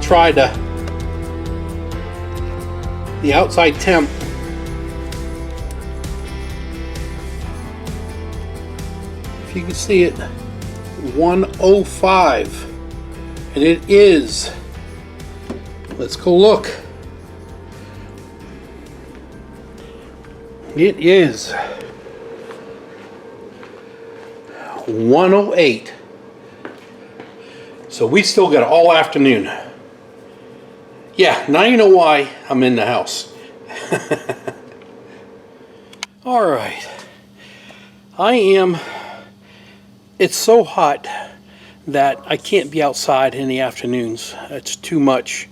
try the outside temp. If you can see it, 105, and it is. Let's go look. It is 108. So we still got all afternoon. Yeah, now you know why I'm in the house. All right. It's so hot that I can't be outside in the afternoons. It's too much.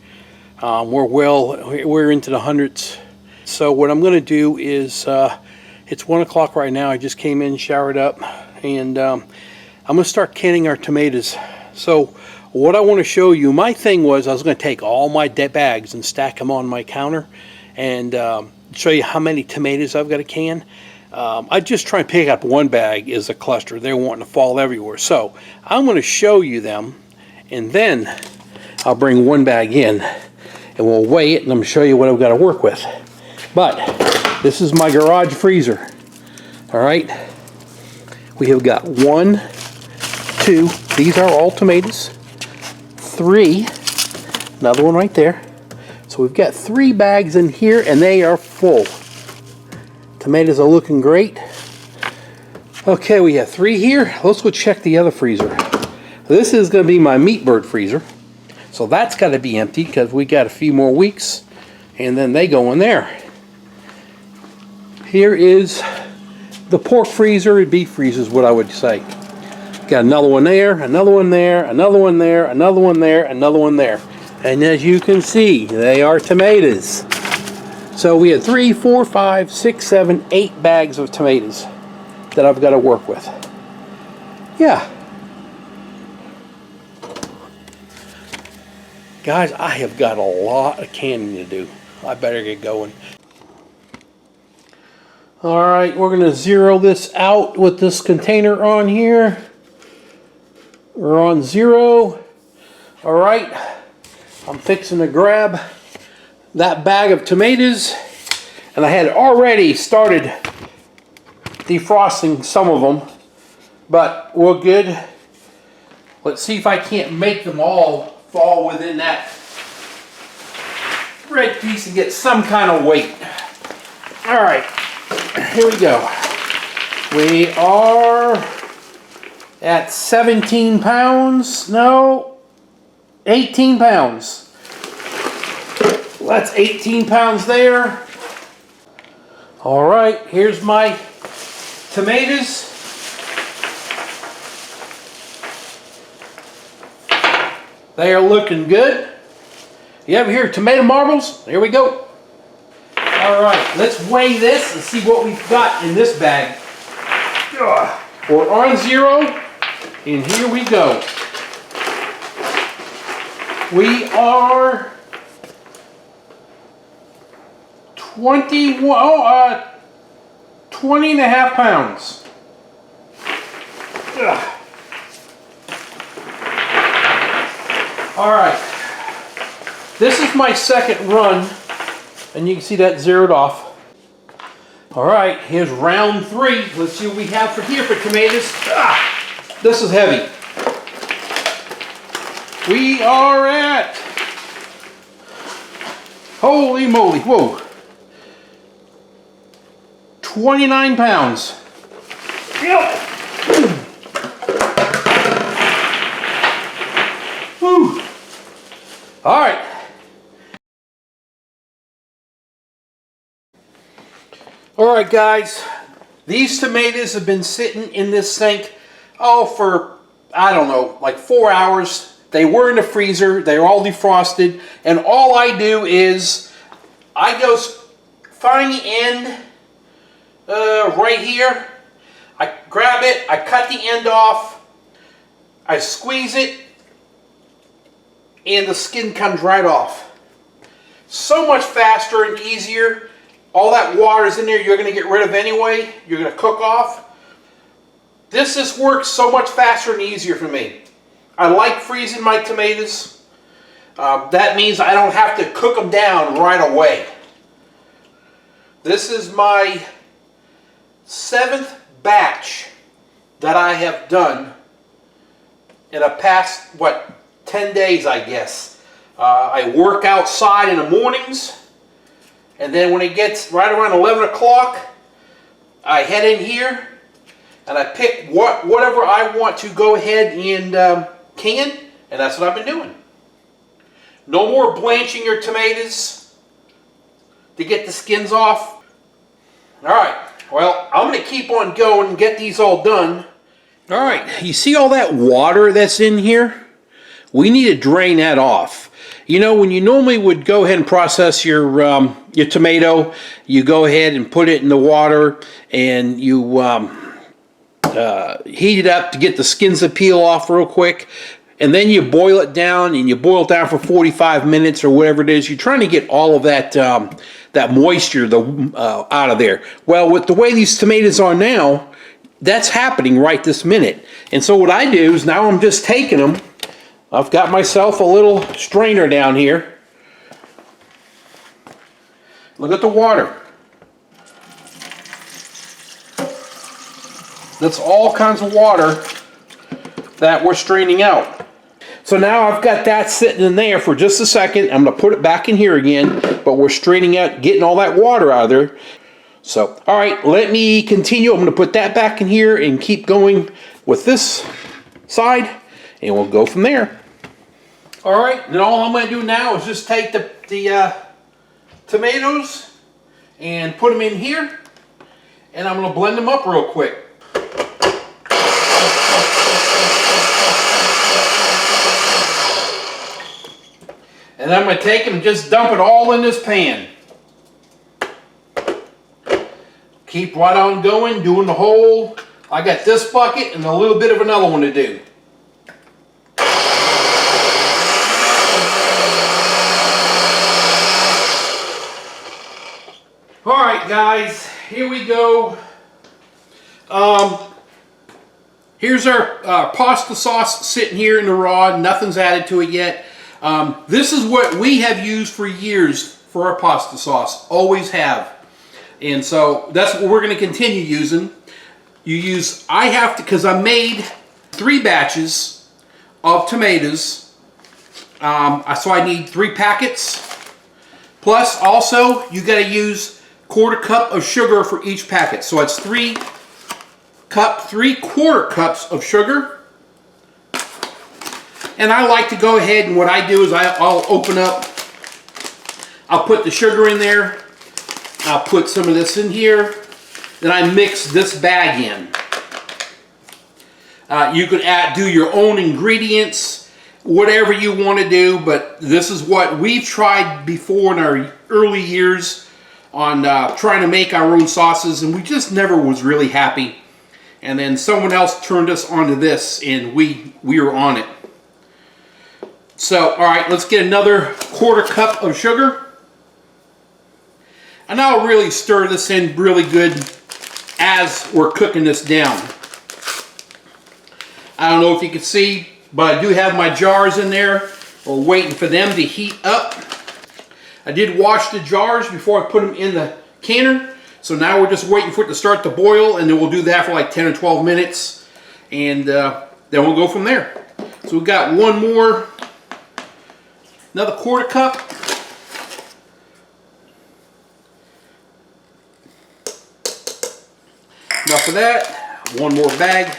We're into the hundreds. So what I'm going to do is, it's 1 o'clock right now. I just came in, showered up, and I'm going to start canning our tomatoes. So what I want to show you, my thing was I was going to take all my bags and stack them on my counter and show you how many tomatoes I've got to can. I just try and pick up one bag as a cluster. They're wanting to fall everywhere. So I'm going to show you them, and then I'll bring one bag in and we'll weigh it, and I'm going to show you what I've got to work with. But this is my garage freezer. All right. We have got 1, 2. These are all tomatoes. 3. Another one right there. So we've got 3 bags in here, and they are full. Tomatoes are looking great. Okay, we have 3 here. Let's go check the other freezer. This is going to be my meat bird freezer. So that's got to be empty because we got a few more weeks, and then they go in there. Here is the pork freezer, beef freezer is what I would say. Got another one there, another one there, another one there, another one there, another one there. And as you can see, they are tomatoes. So we had 3, 4, 5, 6, 7, 8 bags of tomatoes that I've got to work with. Yeah. Guys, I have got a lot of canning to do. I better get going. Alright, we're going to zero this out with this container on here. We're on 0. Alright, I'm fixing to grab that bag of tomatoes, and I had already started defrosting some of them, but we're good. Let's see if I can't make them all fall within that red piece and get some kind of weight. Alright, here we go. We are at 17 pounds. No, 18 pounds. That's 18 pounds there. Alright, here's my tomatoes. They are looking good. You ever hear of tomato marbles? Here we go. Alright, let's weigh this and see what we've got in this bag. We're on 0, and here we go. We are 20 and a half pounds. Alright, this is my second run, and you can see that zeroed off. Alright, here's round 3. Let's see what we have for here for tomatoes. This is heavy. We are at, holy moly, whoa, 29 pounds. Yep. Whew. All right. All right, guys. These tomatoes have been sitting in this sink, for, I don't know, like 4 hours. They were in the freezer. They're all defrosted. And all I do is I go find the end right here. I grab it. I cut the end off. I squeeze it. And the skin comes right off. So much faster and easier. All that water is in there you're going to get rid of anyway. You're going to cook off. This just works so much faster and easier for me. I like freezing my tomatoes. That means I don't have to cook them down right away. This is my 7th batch that I have done in the past, what, 10 days, I guess. I work outside in the mornings, and then when it gets right around 11 o'clock, I head in here and I pick whatever I want to go ahead and can, and that's what I've been doing. No more blanching your tomatoes to get the skins off. Alright, well, I'm going to keep on going and get these all done. Alright, you see all that water that's in here? We need to drain that off. You know, when you normally would go ahead and process your tomato, you go ahead and put it in the water and you heat it up to get the skins to peel off real quick. And then you boil it down, and you boil it down for 45 minutes or whatever it is. You're trying to get all of that that moisture out of there. Well, with the way these tomatoes are now, that's happening right this minute. And so what I do is now I'm just taking them. I've got myself a little strainer down here. Look at the water. That's all kinds of water that we're straining out. So now I've got that sitting in there for just a second. I'm going to put it back in here again, but we're straining out, getting all that water out of there. So, all right, let me continue. I'm going to put that back in here and keep going with this side, and we'll go from there. All right, and all I'm going to do now is just take the tomatoes and put them in here, and I'm going to blend them up real quick. And I'm going to take them and just dump it all in this pan. Keep right on going, doing the whole. I got this bucket and a little bit of another one to do. Alright guys, here we go. Here's our pasta sauce sitting here in the raw. Nothing's added to it yet. This is what we have used for years for our pasta sauce. Always have. And so that's what we're going to continue using. I have to, because I made 3 batches of tomatoes. So I need 3 packets. Plus also you got to use 1/4 cup of sugar for each packet. So it's 3 3/4 cups of sugar. And I like to go ahead, and what I do is I'll open up, I'll put the sugar in there, I'll put some of this in here, then I mix this bag in. You could do your own ingredients, whatever you want to do, but this is what we've tried before in our early years on trying to make our own sauces, and we just never was really happy. And then someone else turned us onto this, and we were on it. So, alright, let's get another 1/4 cup of sugar. And I'll really stir this in really good as we're cooking this down. I don't know if you can see, but I do have my jars in there. We're waiting for them to heat up. I did wash the jars before I put them in the canner. So now we're just waiting for it to start to boil, and then we'll do that for like 10 or 12 minutes. And then we'll go from there. So we've got one more. Another 1/4 cup. Enough of that. One more bag.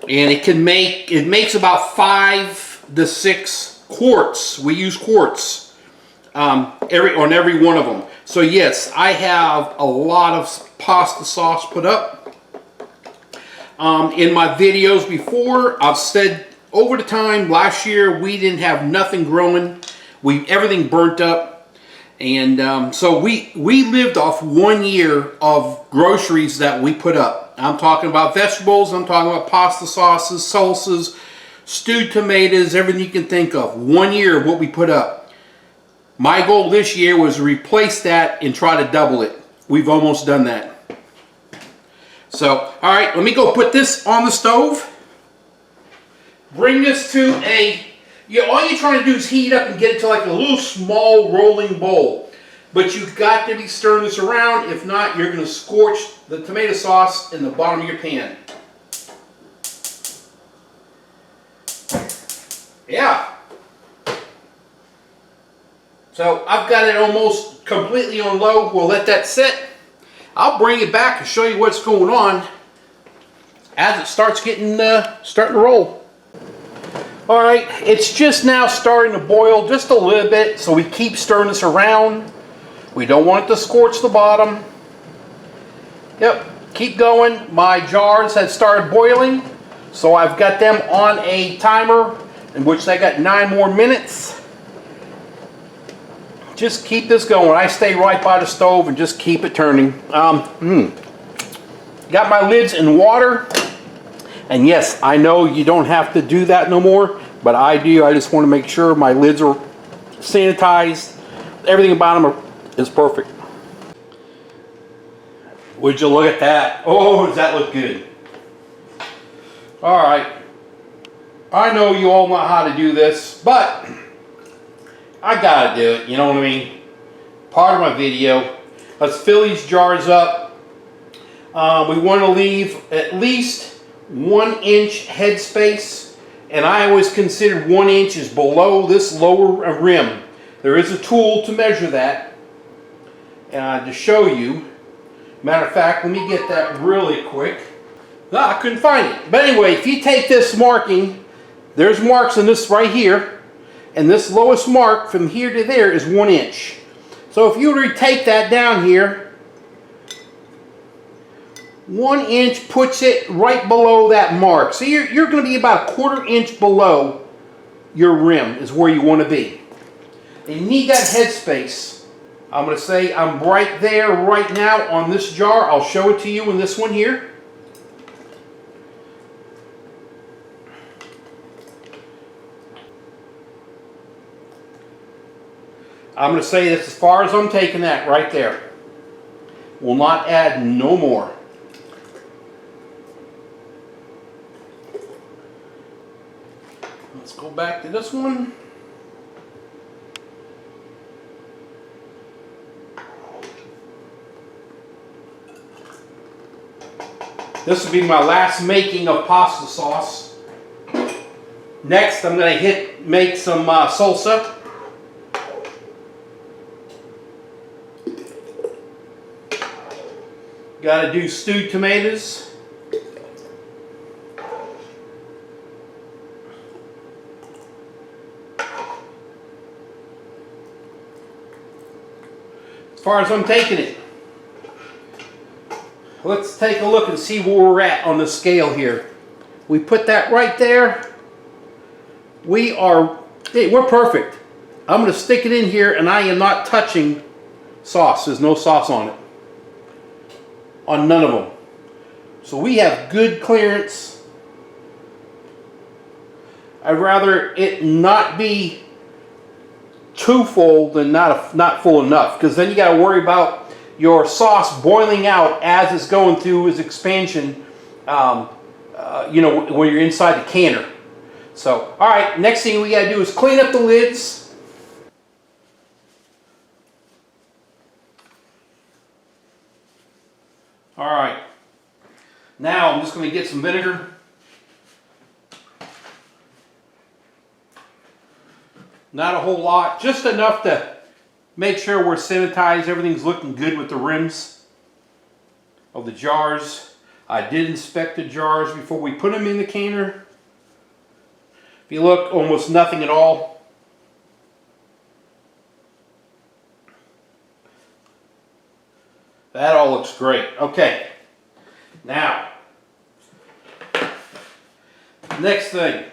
And it makes about 5 to 6 quarts. We use quarts on every one of them. So yes, I have a lot of pasta sauce put up. In my videos before, I've said over the time, last year we didn't have nothing growing. Everything burnt up. And so we lived off 1 year of groceries that we put up. I'm talking about vegetables, I'm talking about pasta sauces, salsas, stewed tomatoes, everything you can think of. 1 year of what we put up. My goal this year was to replace that and try to double it. We've almost done that. So, all right, let me go put this on the stove. Bring this to a, all you're trying to do is heat it up and get it to like a little small rolling bowl. But you've got to be stirring this around. If not, you're going to scorch the tomato sauce in the bottom of your pan. Yeah. So I've got it almost completely on low. We'll let that sit. I'll bring it back and show you what's going on as it starts starting to roll. All right, it's just now starting to boil just a little bit, so we keep stirring this around. We don't want it to scorch the bottom. Yep, keep going. My jars have started boiling, so I've got them on a timer in which they got 9 more minutes. Just keep this going. I stay right by the stove and just keep it turning. Got my lids in water. And yes, I know you don't have to do that no more, but I do. I just want to make sure my lids are sanitized. Everything about them is perfect. Would you look at that? Oh, does that look good? All right. I know you all know how to do this, but I gotta do it. You know what I mean? Part of my video. Let's fill these jars up. We want to leave at least 1 inch head space, and I always consider 1 inch is below this lower rim. There is a tool to measure that, to show you. Matter of fact, let me get that really quick. I couldn't find it. But anyway, if you take this marking, there's marks in this right here, and this lowest mark from here to there is 1 inch. So if you were to take that down here, 1 inch puts it right below that mark. So you're going to be about a 1/4 inch below your rim is where you want to be. And you need that head space. I'm going to say I'm right there right now on this jar. I'll show it to you in this one here. I'm going to say that's as far as I'm taking that right there. Will not add no more. Let's go back to this one. This will be my last making of pasta sauce. Next, I'm going to make some salsa. Got to do stewed tomatoes. As far as I'm taking it. Let's take a look and see where we're at on the scale here. We put that right there. We're perfect. I'm going to stick it in here, and I am not touching sauce. There's no sauce on it. On none of them. So we have good clearance. I'd rather it not be too full than not full enough, because then you got to worry about your sauce boiling out as it's going through its expansion, you know, when you're inside the canner. So, all right, next thing we got to do is clean up the lids. All right, now I'm just going to get some vinegar. Not a whole lot, just enough to make sure we're sanitized. Everything's looking good with the rims of the jars. I did inspect the jars before we put them in the canner. If you look, almost nothing at all. That all looks great. Okay, now, next thing.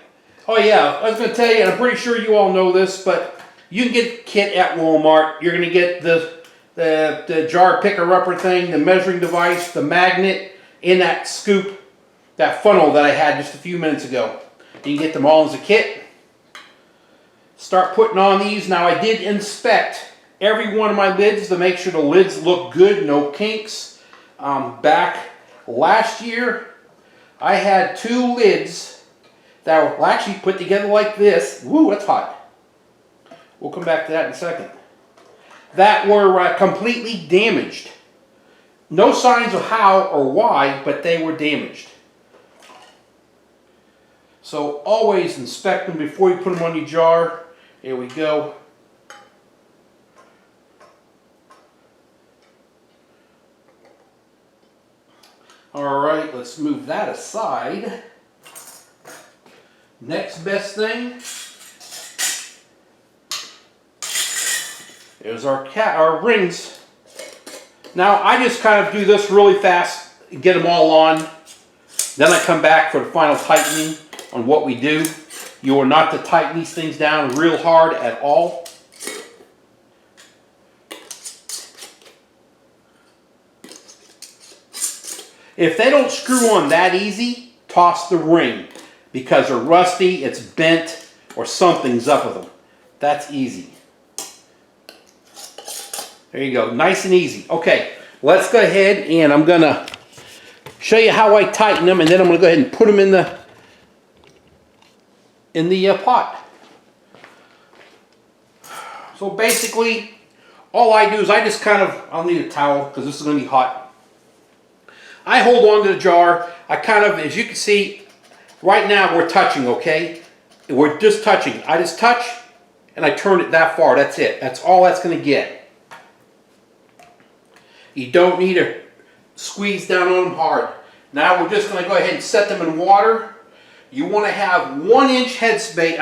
Oh yeah, I was going to tell you, and I'm pretty sure you all know this, but you can get the kit at Walmart. You're going to get the jar picker-upper thing, the measuring device, the magnet in that scoop, that funnel that I had just a few minutes ago. You can get them all as a kit. Start putting on these. Now I did inspect every one of my lids to make sure the lids look good, no kinks. Back Last year, I had 2 lids that were actually put together like this. Woo, that's hot. We'll come back to that in a second. That were completely damaged. No signs of how or why, but they were damaged. So always inspect them before you put them on your jar. Here we go. All right, let's move that aside. Next best thing is our rings. Now I just kind of do this really fast and get them all on. Then I come back for the final tightening on what we do. You are not to tighten these things down real hard at all. If they don't screw on that easy, toss the ring because they're rusty, it's bent, or something's up with them. That's easy. There you go, nice and easy. Okay, let's go ahead and I'm gonna show you how I tighten them, and then I'm gonna go ahead and put them in the pot. So basically, all I do is I just kind of, I'll need a towel because this is gonna be hot. I hold on to the jar. I kind of, as you can see, right now we're touching, okay? We're just touching. I just touch and I turn it that far. That's it. That's all that's going to get. You don't need to squeeze down on them hard. Now we're just going to go ahead and set them in water. You want to have 1 inch headspace,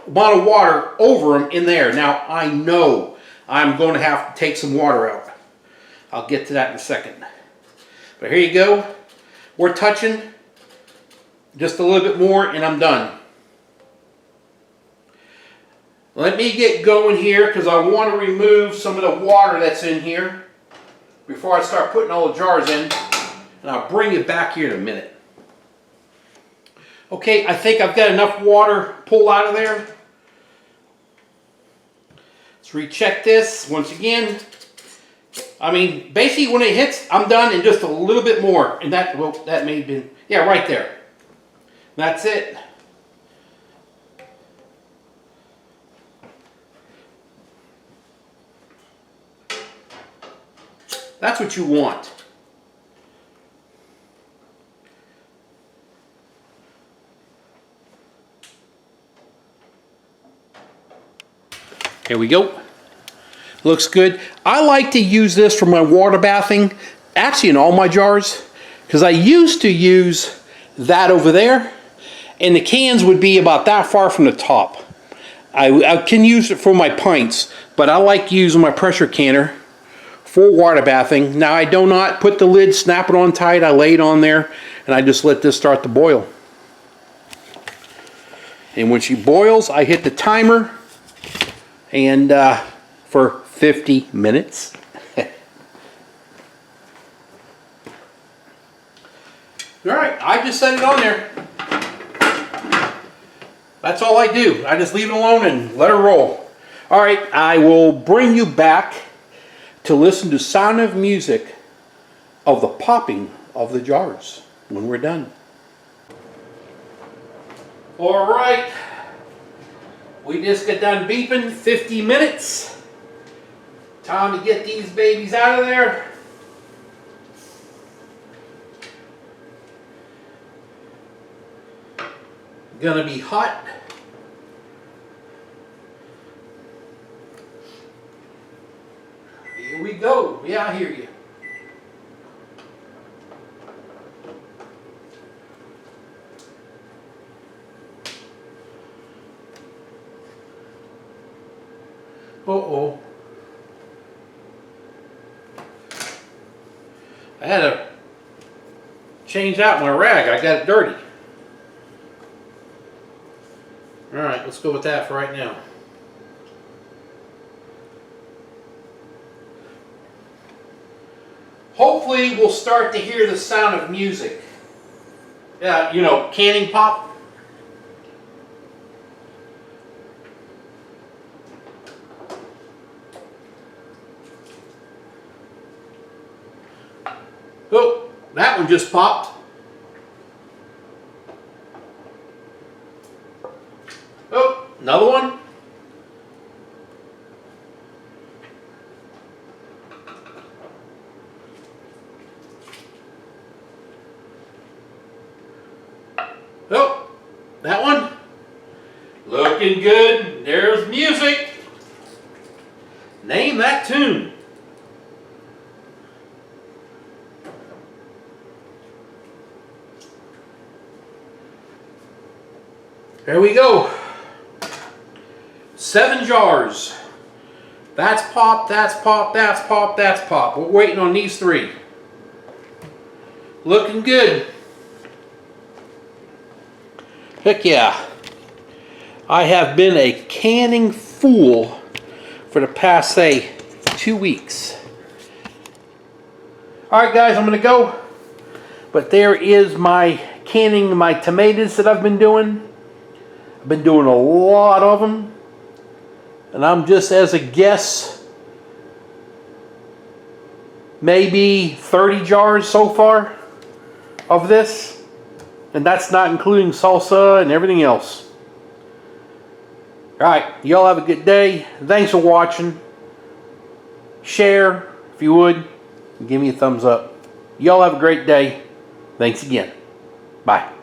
amount of water over them in there. Now I know I'm going to have to take some water out. I'll get to that in a second. But here you go. We're touching just a little bit more and I'm done. Let me get going here because I want to remove some of the water that's in here before I start putting all the jars in. And I'll bring you back here in a minute. Okay, I think I've got enough water pulled out of there. Let's recheck this once again. I mean, basically when it hits, I'm done in just a little bit more. And that, well, that may have been, yeah, right there. That's it. That's what you want. Here we go. Looks good. I like to use this for my water bathing, actually in all my jars, because I used to use that over there, and the cans would be about that far from the top. I can use it for my pints, but I like using my pressure canner for water bathing. Now I do not put the lid, snap it on tight, I lay it on there, and I just let this start to boil. And when she boils, I hit the timer, and for 50 minutes. Alright, I just set it on there. That's all I do. I just leave it alone and let her roll. Alright, I will bring you back to listen to sound of music of the popping of the jars when we're done. Alright, we just got done beeping. 50 minutes. Time to get these babies out of there. Gonna be hot. Here we go. Yeah, I hear you. Uh-oh. I had to change out my rag. I got it dirty. Alright, let's go with that for right now. Hopefully we'll start to hear the sound of music. You know, canning pop. Oh, that one just popped. Oh, another one. Oh, that one. Looking good. There's music. Name that tune. There we go. 7 jars. That's pop, that's pop, that's pop, that's pop. We're waiting on these 3. Looking good. Heck yeah. I have been a canning fool for the past, say, 2 weeks. Alright guys, I'm going to go. But there is my canning my tomatoes that I've been doing. I've been doing a lot of them. And I'm just, as a guess, maybe 30 jars so far of this. And that's not including salsa and everything else. Alright, y'all have a good day. Thanks for watching. Share, if you would. Give me a thumbs up. Y'all have a great day. Thanks again. Bye.